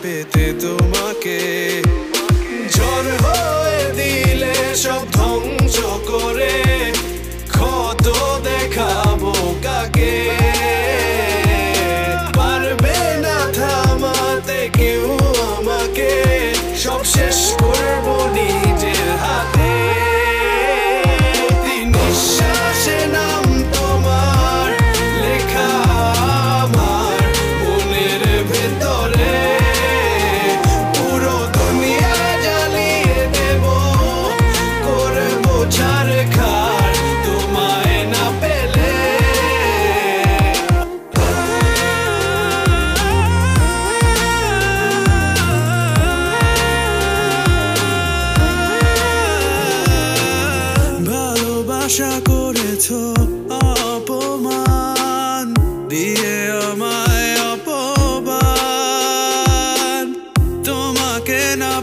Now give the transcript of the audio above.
পেতে তোমাকে ঝড় হয়ে দিলে সব ধ্বংস করে ক্ষত দেখাবো কাকে পারবে না থামাতে কেউ আমাকে সব শেষ করবো নিজের হাতে প্রতি নিঃশ্বাসে নাম তোমার লেখা আমার মনের ভেতরে পুরো দুনিয়া জ্বালিয়ে দেব করবো ছারখার তোমায় না পেলে ভালোবাসা করেছো অপমান দিয়ে আমায় অপমান তোমাকে না